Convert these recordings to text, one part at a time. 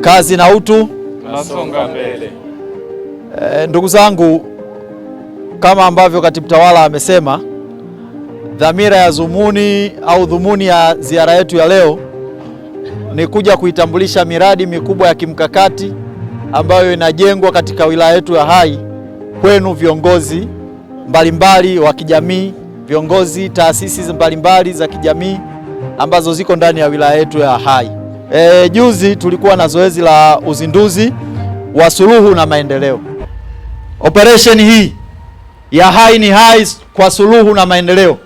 Kazi na utu, tunasonga mbele. Ndugu zangu, kama ambavyo katibu tawala amesema, dhamira ya dhumuni ya ziara yetu ya leo ni kuja kuitambulisha miradi mikubwa ya kimkakati ambayo inajengwa katika wilaya yetu ya Hai kwenu viongozi mbalimbali wa kijamii, viongozi taasisi mbalimbali za kijamii ambazo ziko ndani ya wilaya yetu ya Hai. Juzi tulikuwa na zoezi la uzinduzi wa suluhu na maendeleo. Operation hii ya Hai ni Hai kwa suluhu na maendeleo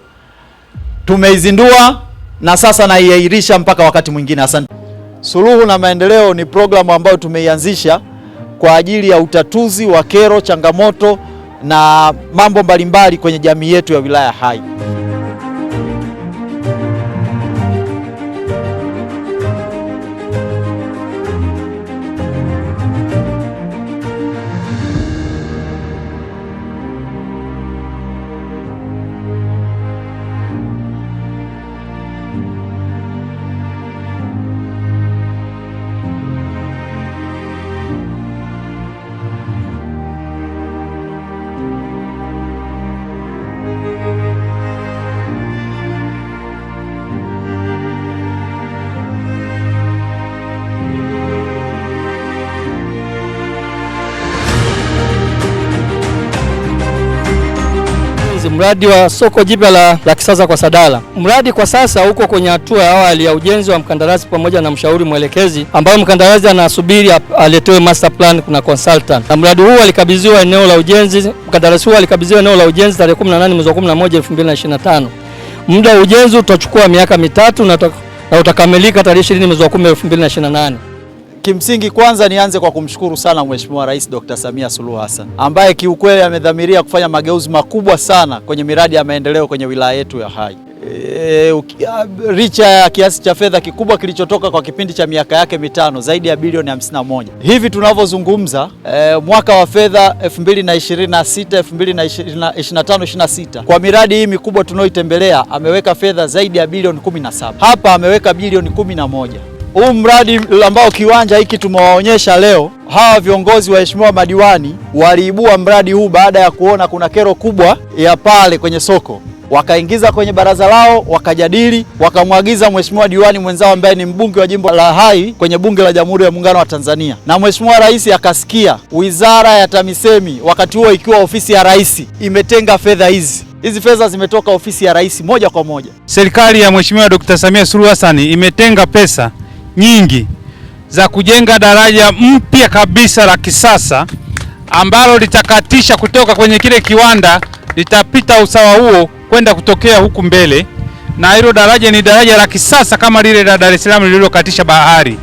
tumeizindua na sasa naiahirisha mpaka wakati mwingine. Asante. Suluhu na maendeleo ni programu ambayo tumeianzisha kwa ajili ya utatuzi wa kero, changamoto na mambo mbalimbali kwenye jamii yetu ya wilaya Hai. Mradi wa soko jipya la kisasa kwa Sadala. Mradi kwa sasa uko kwenye hatua ya awali ya ujenzi wa mkandarasi pamoja na mshauri mwelekezi, ambayo mkandarasi anasubiri aletewe master plan kuna consultant. Na mradi huu alikabidhiwa eneo la ujenzi, mkandarasi huu alikabidhiwa eneo la ujenzi tarehe 18 mwezi wa 11 2025. Muda wa ujenzi utachukua miaka 3 na utakamilika tarehe 20 mwezi wa 10 2028. Kimsingi kwanza nianze kwa kumshukuru sana Mheshimiwa Rais Dr. Samia Suluhu Hassan ambaye kiukweli amedhamiria kufanya mageuzi makubwa sana kwenye miradi ya maendeleo kwenye wilaya yetu ya Hai. Licha ya kiasi cha fedha kikubwa kilichotoka kwa kipindi cha miaka yake mitano, zaidi ya bilioni 51. Hivi tunavyozungumza, mwaka wa fedha 2026 2025-26 kwa miradi hii mikubwa tunaoitembelea ameweka fedha zaidi ya bilioni 17. Hapa ameweka bilioni 11. Huu mradi ambao kiwanja hiki tumewaonyesha leo, hawa viongozi waheshimiwa madiwani waliibua mradi huu baada ya kuona kuna kero kubwa ya pale kwenye soko. Wakaingiza kwenye baraza lao, wakajadili, wakamwagiza Mheshimiwa diwani mwenzao ambaye ni mbunge wa jimbo la Hai kwenye bunge la Jamhuri ya Muungano wa Tanzania. Na Mheshimiwa Rais akasikia. Wizara ya TAMISEMI wakati huo ikiwa ofisi ya Rais imetenga fedha hizi. Hizi fedha zimetoka ofisi ya Rais moja kwa moja. Serikali ya Mheshimiwa Dr. Samia Suluhu Hassan imetenga pesa nyingi za kujenga daraja mpya kabisa la kisasa ambalo litakatisha kutoka kwenye kile kiwanda, litapita usawa huo kwenda kutokea huku mbele, na hilo daraja ni daraja la kisasa kama lile la Dar es Salaam lililokatisha bahari.